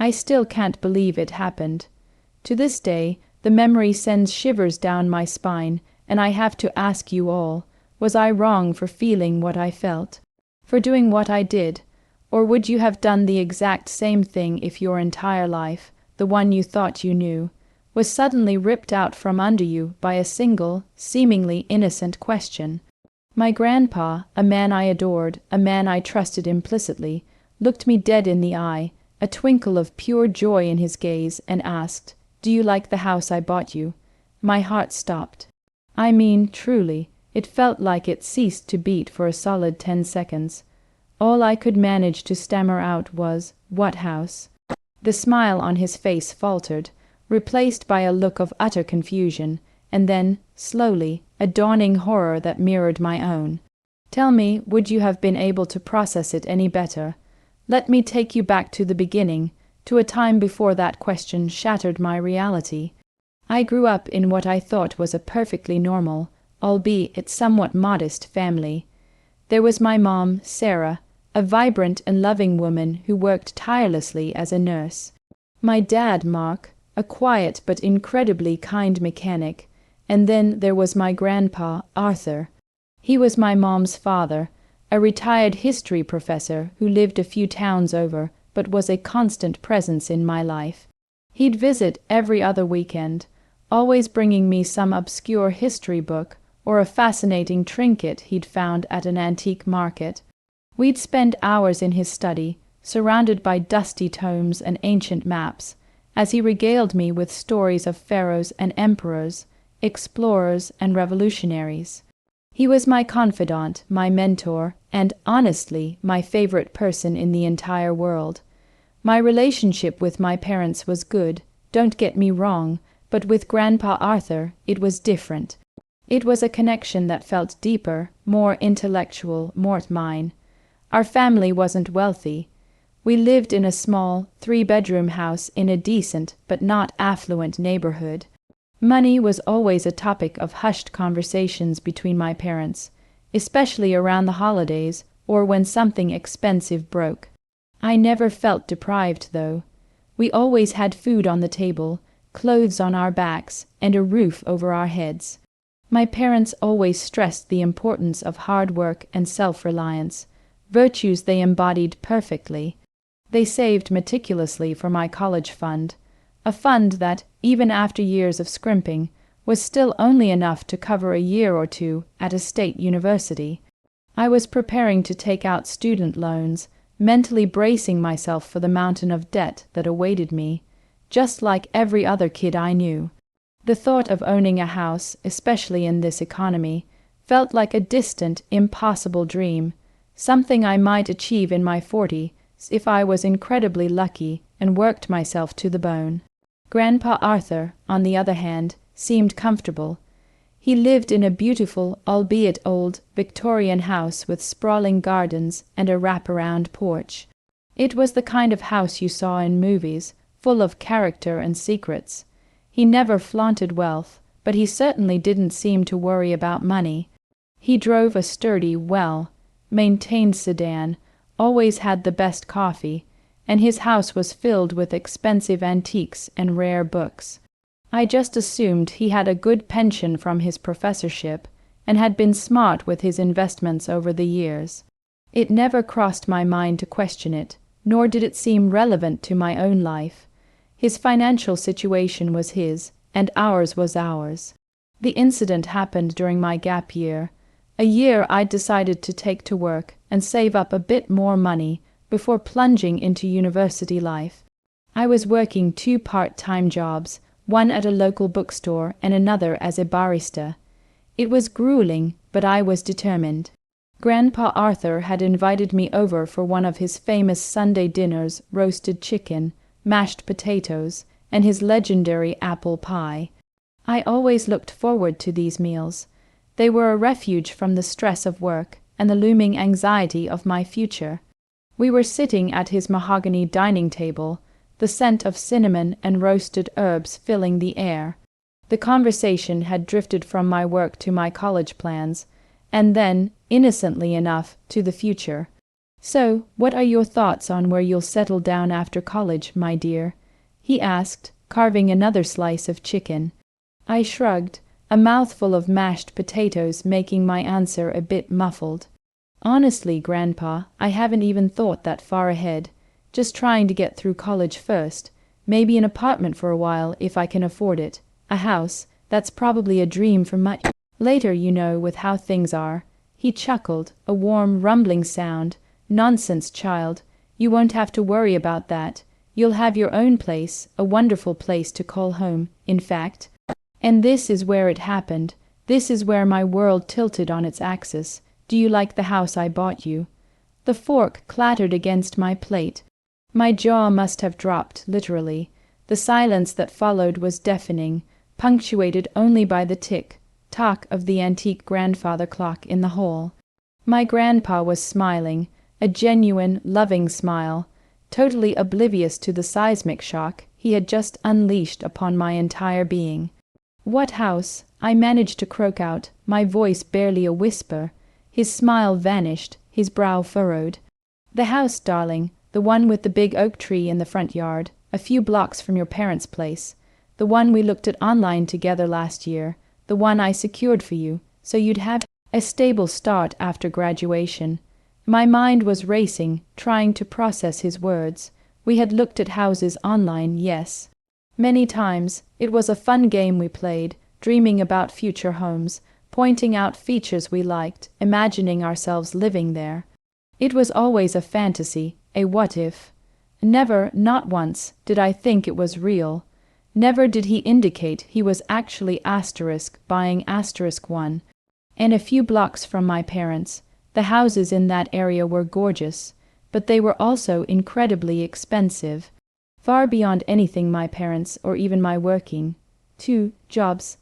I still can't believe it happened. To this day, the memory sends shivers down my spine, and I have to ask you all, was I wrong for feeling what I felt? For doing what I did? Or would you have done the exact same thing if your entire life, the one you thought you knew, was suddenly ripped out from under you by a single, seemingly innocent question? My grandpa, a man I adored, a man I trusted implicitly, looked me dead in the eye, a twinkle of pure joy in his gaze, and asked, "Do you like the house I bought you?" My heart stopped. I mean, truly, it felt like it ceased to beat for a solid 10 seconds. All I could manage to stammer out was, "What house?" The smile on his face faltered, replaced by a look of utter confusion, and then, slowly, a dawning horror that mirrored my own. Tell me, would you have been able to process it any better? Let me take you back to the beginning, to a time before that question shattered my reality. I grew up in what I thought was a perfectly normal, albeit somewhat modest, family. There was my mom, Sarah, a vibrant and loving woman who worked tirelessly as a nurse. My dad, Mark, a quiet but incredibly kind mechanic, and then there was my grandpa, Arthur. He was my mom's father, a retired history professor who lived a few towns over, but was a constant presence in my life. He'd visit every other weekend, always bringing me some obscure history book or a fascinating trinket he'd found at an antique market. We'd spend hours in his study, surrounded by dusty tomes and ancient maps, as he regaled me with stories of pharaohs and emperors, explorers and revolutionaries. He was my confidant, my mentor, and, honestly, my favorite person in the entire world. My relationship with my parents was good, don't get me wrong, but with Grandpa Arthur it was different. It was a connection that felt deeper, more intellectual, more mine. Our family wasn't wealthy. We lived in a small, 3-bedroom house in a decent but not affluent neighborhood. Money was always a topic of hushed conversations between my parents, especially around the holidays or when something expensive broke. I never felt deprived, though. We always had food on the table, clothes on our backs, and a roof over our heads. My parents always stressed the importance of hard work and self-reliance, virtues they embodied perfectly. They saved meticulously for my college fund, a fund that, even after years of scrimping, was still only enough to cover a year or two at a state university. I was preparing to take out student loans, mentally bracing myself for the mountain of debt that awaited me, just like every other kid I knew. The thought of owning a house, especially in this economy, felt like a distant, impossible dream, something I might achieve in my 40s if I was incredibly lucky and worked myself to the bone. Grandpa Arthur, on the other hand, seemed comfortable. He lived in a beautiful, albeit old, Victorian house with sprawling gardens and a wrap-around porch. It was the kind of house you saw in movies, full of character and secrets. He never flaunted wealth, but he certainly didn't seem to worry about money. He drove a sturdy, well-maintained sedan, always had the best coffee, and his house was filled with expensive antiques and rare books. I just assumed he had a good pension from his professorship and had been smart with his investments over the years. It never crossed my mind to question it, nor did it seem relevant to my own life. His financial situation was his, and ours was ours. The incident happened during my gap year, a year I'd decided to take to work and save up a bit more money before plunging into university life. I was working 2 part-time jobs, one at a local bookstore and another as a barista. It was grueling, but I was determined. Grandpa Arthur had invited me over for one of his famous Sunday dinners, roasted chicken, mashed potatoes, and his legendary apple pie. I always looked forward to these meals. They were a refuge from the stress of work and the looming anxiety of my future. We were sitting at his mahogany dining table, the scent of cinnamon and roasted herbs filling the air. The conversation had drifted from my work to my college plans, and then, innocently enough, to the future. "So, what are your thoughts on where you'll settle down after college, my dear?" he asked, carving another slice of chicken. I shrugged, a mouthful of mashed potatoes making my answer a bit muffled. "Honestly, Grandpa, I haven't even thought that far ahead. Just trying to get through college first. Maybe an apartment for a while if I can afford it. A house, that's probably a dream for much later, you know, with how things are." He chuckled, a warm, rumbling sound. "Nonsense, child. You won't have to worry about that. You'll have your own place, a wonderful place to call home, in fact." And this is where it happened. This is where my world tilted on its axis. "Do you like the house I bought you?" The fork clattered against my plate. My jaw must have dropped, literally. The silence that followed was deafening, punctuated only by the tick-tock of the antique grandfather clock in the hall. My grandpa was smiling, a genuine, loving smile, totally oblivious to the seismic shock he had just unleashed upon my entire being. "What house?" I managed to croak out, my voice barely a whisper. His smile vanished, his brow furrowed. "The house, darling, the one with the big oak tree in the front yard, a few blocks from your parents' place. The one we looked at online together last year, the one I secured for you, so you'd have a stable start after graduation." My mind was racing, trying to process his words. We had looked at houses online, yes. Many times. It was a fun game we played, dreaming about future homes, pointing out features we liked, imagining ourselves living there. It was always a fantasy, a what-if. Never, not once, did I think it was real. Never did he indicate he was actually buying *1. And a few blocks from my parents. The houses in that area were gorgeous, but they were also incredibly expensive, far beyond anything my parents, or even my working jobs,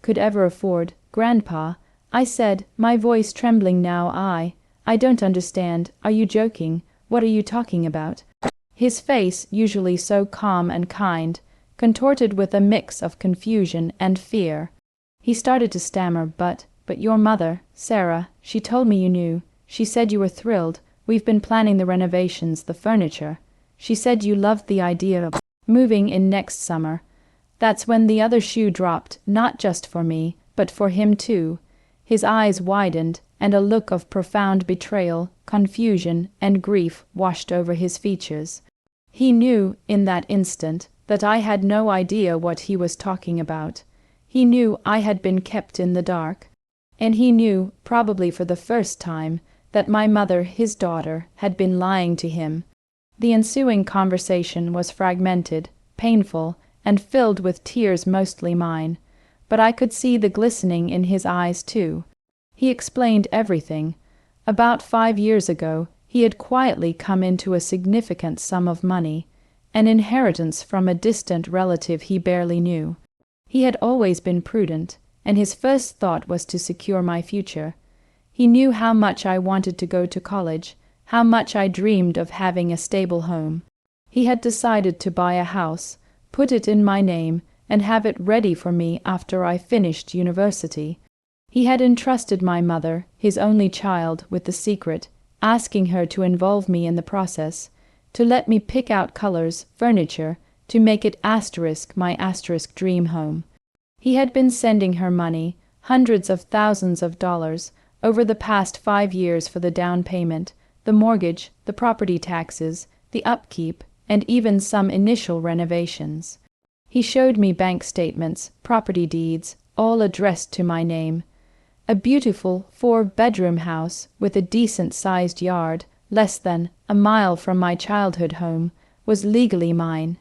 could ever afford. "Grandpa," I said, my voice trembling now, I don't understand. Are you joking? What are you talking about?" His face, usually so calm and kind, contorted with a mix of confusion and fear. He started to stammer, but your mother, Sarah, she told me you knew. She said you were thrilled. We've been planning the renovations, the furniture. She said you loved the idea of moving in next summer." That's when the other shoe dropped, not just for me, but for him too. His eyes widened, and a look of profound betrayal, confusion, and grief washed over his features. He knew, in that instant, that I had no idea what he was talking about. He knew I had been kept in the dark. And he knew, probably for the first time, that my mother, his daughter, had been lying to him. The ensuing conversation was fragmented, painful, and filled with tears, mostly mine. But I could see the glistening in his eyes too. He explained everything. About 5 years ago, he had quietly come into a significant sum of money, an inheritance from a distant relative he barely knew. He had always been prudent, and his first thought was to secure my future. He knew how much I wanted to go to college, how much I dreamed of having a stable home. He had decided to buy a house, put it in my name, and have it ready for me after I finished university. He had entrusted my mother, his only child, with the secret, asking her to involve me in the process, to let me pick out colors, furniture, to make it my dream home. He had been sending her money, hundreds of thousands of dollars, over the past 5 years for the down payment, the mortgage, the property taxes, the upkeep, and even some initial renovations. He showed me bank statements, property deeds, all addressed to my name. A beautiful 4-bedroom house with a decent-sized yard, less than a mile from my childhood home, was legally mine.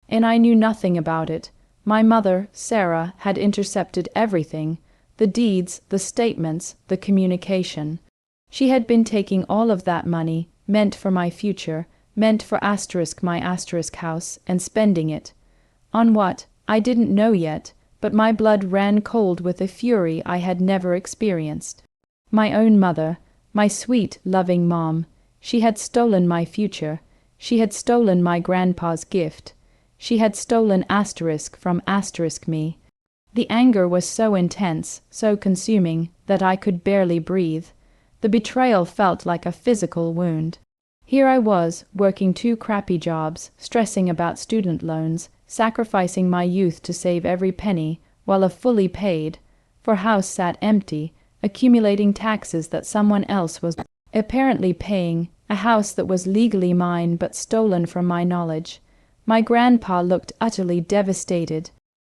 And I knew nothing about it. My mother, Sarah, had intercepted everything, the deeds, the statements, the communication. She had been taking all of that money, meant for my future, meant for my house, and spending it. On what? I didn't know yet, but my blood ran cold with a fury I had never experienced. My own mother, my sweet, loving mom, she had stolen my future. She had stolen my grandpa's gift. She had stolen from me. The anger was so intense, so consuming, that I could barely breathe. The betrayal felt like a physical wound. Here I was, working 2 crappy jobs, stressing about student loans, sacrificing my youth to save every penny, while a fully paid for house sat empty, accumulating taxes that someone else was apparently paying, a house that was legally mine but stolen from my knowledge. My grandpa looked utterly devastated.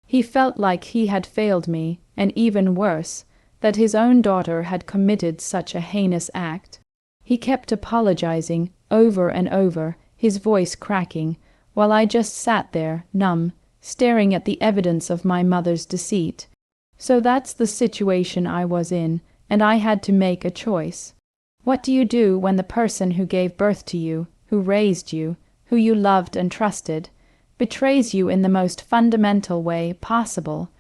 He felt like he had failed me, and even worse, that his own daughter had committed such a heinous act. He kept apologizing over and over, his voice cracking, while I just sat there, numb, staring at the evidence of my mother's deceit. So that's the situation I was in, and I had to make a choice. What do you do when the person who gave birth to you, who raised you, who you loved and trusted, betrays you in the most fundamental way possible?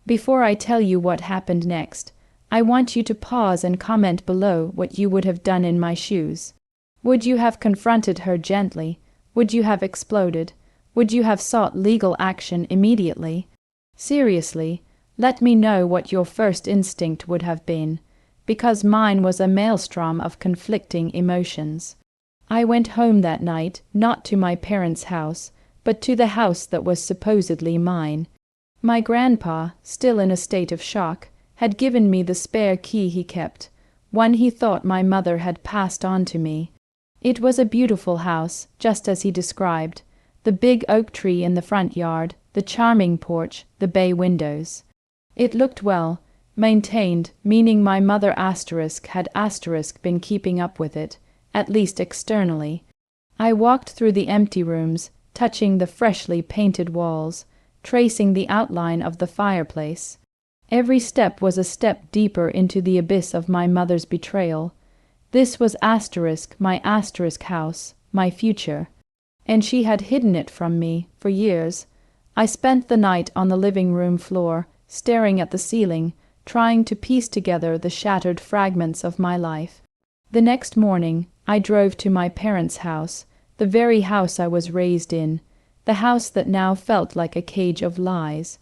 Before I tell you what happened next, I want you to pause and comment below what you would have done in my shoes. Would you have confronted her gently? Would you have exploded? Would you have sought legal action immediately? Seriously, let me know what your first instinct would have been, because mine was a maelstrom of conflicting emotions. I went home that night, not to my parents' house, but to the house that was supposedly mine. My grandpa, still in a state of shock, had given me the spare key he kept, one he thought my mother had passed on to me. It was a beautiful house, just as he described, the big oak tree in the front yard, the charming porch, the bay windows. It looked well maintained, meaning my mother had been keeping up with it, at least externally. I walked through the empty rooms, touching the freshly painted walls, tracing the outline of the fireplace. Every step was a step deeper into the abyss of my mother's betrayal. This was my house, my future. And she had hidden it from me for years. I spent the night on the living room floor, staring at the ceiling, trying to piece together the shattered fragments of my life. The next morning, I drove to my parents' house, the very house I was raised in, the house that now felt like a cage of lies.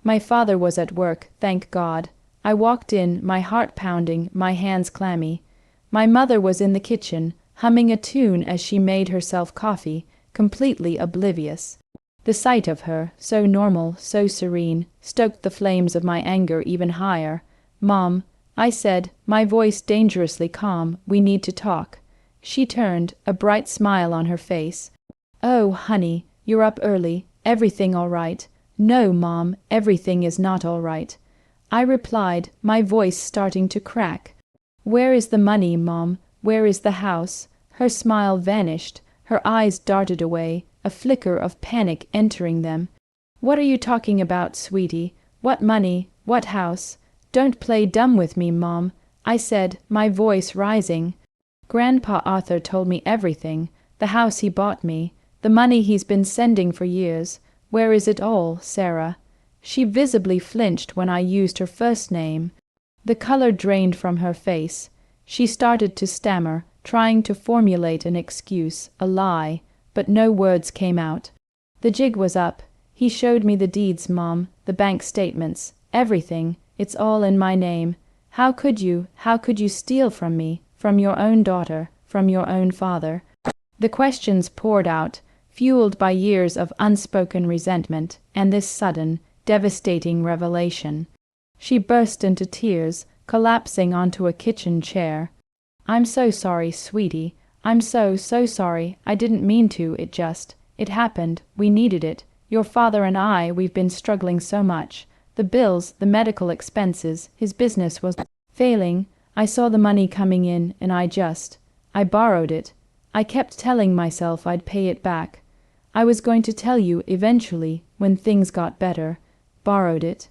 My father was at work, thank God. I walked in, my heart pounding, my hands clammy. My mother was in the kitchen, humming a tune as she made herself coffee, completely oblivious. The sight of her, so normal, so serene, stoked the flames of my anger even higher. "Mom," I said, my voice dangerously calm, "we need to talk." She turned, a bright smile on her face. "Oh, honey, you're up early. Everything all right?" "No, Mom, everything is not all right," I replied, my voice starting to crack. "Where is the money, Mom? Where is the house?" Her smile vanished, her eyes darted away, a flicker of panic entering them. "What are you talking about, sweetie? What money? What house? Don't play dumb with me, Mom," I said, my voice rising. "Grandpa Arthur told me everything, the house he bought me, the money he's been sending for years. Where is it all, Sarah?" She visibly flinched when I used her first name. The color drained from her face. She started to stammer, trying to formulate an excuse, a lie, but no words came out. The jig was up. "He showed me the deeds, Mom, the bank statements, everything. It's all in my name. How could you steal from me, from your own daughter, from your own father?" The questions poured out, fueled by years of unspoken resentment and this sudden, devastating revelation. She burst into tears, collapsing onto a kitchen chair. "I'm so sorry, sweetie. I'm so sorry. I didn't mean to. It happened. We needed it. Your father and we've been struggling so much. The bills, the medical expenses, his business was failing. I saw the money coming in, and I borrowed it. I kept telling myself I'd pay it back. I was going to tell you eventually, when things got better. Borrowed it."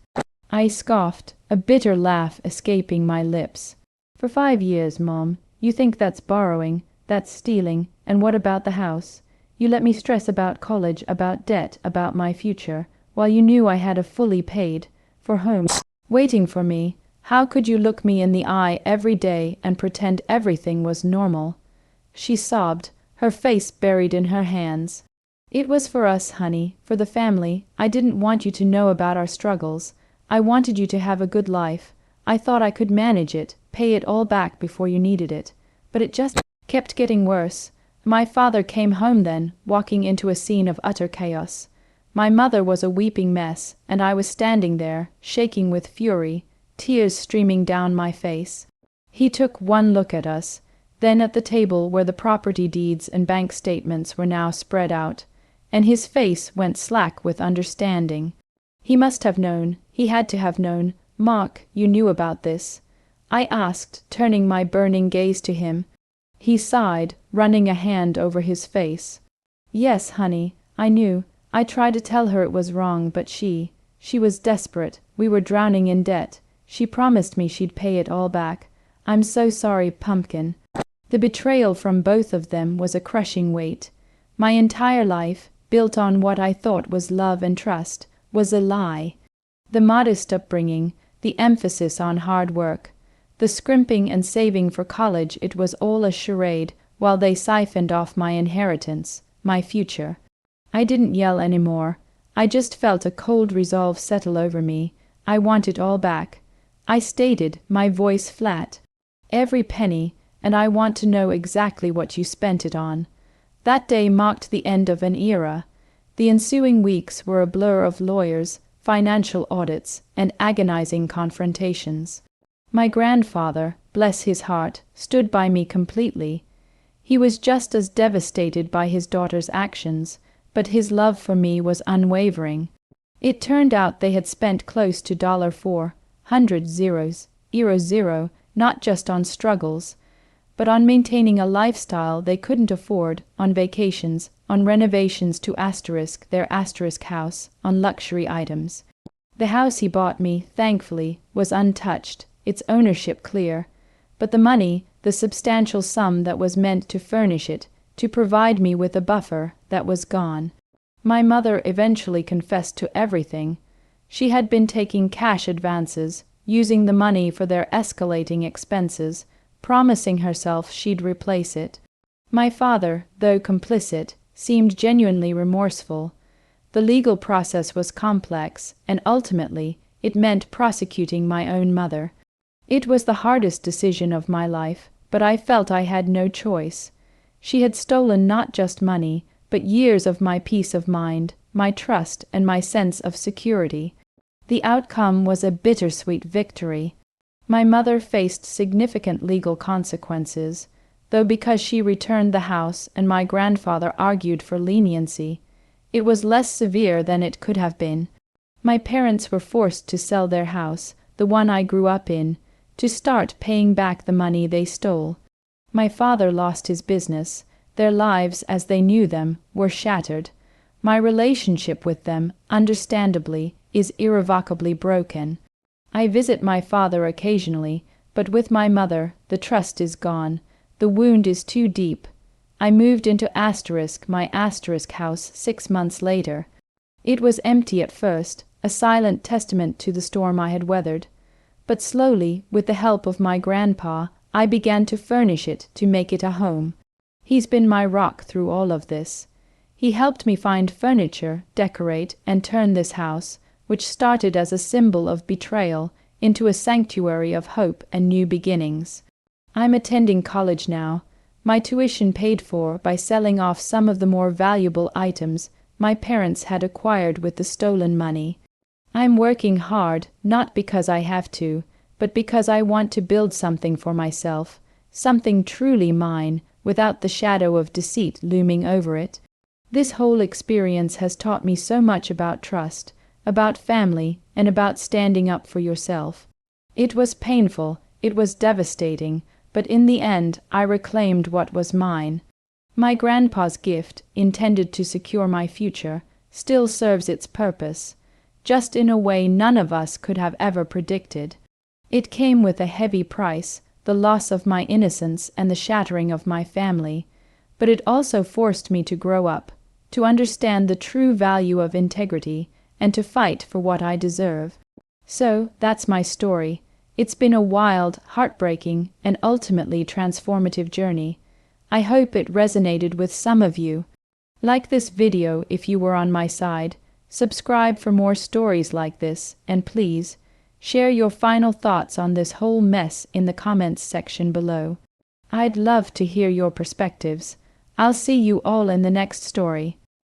I scoffed, a bitter laugh escaping my lips. "For 5 years, Mom. You think that's borrowing, that's stealing, and what about the house? You let me stress about college, about debt, about my future, while you knew I had a fully paid for home waiting for me. How could you look me in the eye every day and pretend everything was normal?" She sobbed, her face buried in her hands. "It was for us, honey, for the family. I didn't want you to know about our struggles. I wanted you to have a good life. I thought I could manage it, pay it all back before you needed it. But it just kept getting worse. My father came home then, walking into a scene of utter chaos. My mother was a weeping mess, and I was standing there, shaking with fury, tears streaming down my face. He took one look at us, then at the table where the property deeds and bank statements were now spread out, and his face went slack with understanding. He must have known, he had to have known. Mark, you knew about this? I asked, turning my burning gaze to him. He sighed, running a hand over his face. Yes, honey, I knew. I tried to tell her it was wrong, but she was desperate. We were drowning in debt. She promised me she'd pay it all back. I'm so sorry, Pumpkin. The betrayal from both of them was a crushing weight. My entire life, built on what I thought was love and trust, was a lie. The modest upbringing, the emphasis on hard work, the scrimping and saving for college, it was all a charade while they siphoned off my inheritance, my future. I didn't yell anymore. I just felt a cold resolve settle over me. I want it all back. I stated, my voice flat. Every penny, and I want to know exactly what you spent it on. That day marked the end of an era. The ensuing weeks were a blur of lawyers, financial audits, and agonizing confrontations. My grandfather, bless his heart, stood by me completely. He was just as devastated by his daughter's actions, but his love for me was unwavering. It turned out they had spent close to $400, not just on struggles, but on maintaining a lifestyle they couldn't afford, on vacations, on renovations to their house, on luxury items. The house he bought me, thankfully, was untouched, its ownership clear, but the money, the substantial sum that was meant to furnish it, to provide me with a buffer, that was gone. My mother eventually confessed to everything. She had been taking cash advances, using the money for their escalating expenses, promising herself she'd replace it. My father, though complicit, seemed genuinely remorseful. The legal process was complex, and ultimately it meant prosecuting my own mother. It was the hardest decision of my life, but I felt I had no choice. She had stolen not just money, but years of my peace of mind, my trust, and my sense of security. The outcome was a bittersweet victory. My mother faced significant legal consequences, though because she returned the house and my grandfather argued for leniency, it was less severe than it could have been. My parents were forced to sell their house, the one I grew up in, to start paying back the money they stole. My father lost his business. Their lives, as they knew them, were shattered. My relationship with them, understandably, is irrevocably broken. I visit my father occasionally, but with my mother, the trust is gone. The wound is too deep. I moved into my house 6 months later. It was empty at first, a silent testament to the storm I had weathered. But slowly, with the help of my grandpa, I began to furnish it, to make it a home. He's been my rock through all of this. He helped me find furniture, decorate, and turn this house, which started as a symbol of betrayal, into a sanctuary of hope and new beginnings. I'm attending college now, my tuition paid for by selling off some of the more valuable items my parents had acquired with the stolen money. I'm working hard, not because I have to, but because I want to build something for myself, something truly mine, without the shadow of deceit looming over it. This whole experience has taught me so much about trust, about family, and about standing up for yourself. It was painful, it was devastating, but in the end I reclaimed what was mine. My grandpa's gift, intended to secure my future, still serves its purpose, just in a way none of us could have ever predicted. It came with a heavy price, the loss of my innocence and the shattering of my family, but it also forced me to grow up, to understand the true value of integrity, and to fight for what I deserve. So, that's my story. It's been a wild, heartbreaking, and ultimately transformative journey. I hope it resonated with some of you. Like this video if you were on my side, subscribe for more stories like this, and please, share your final thoughts on this whole mess in the comments section below. I'd love to hear your perspectives. I'll see you all in the next story.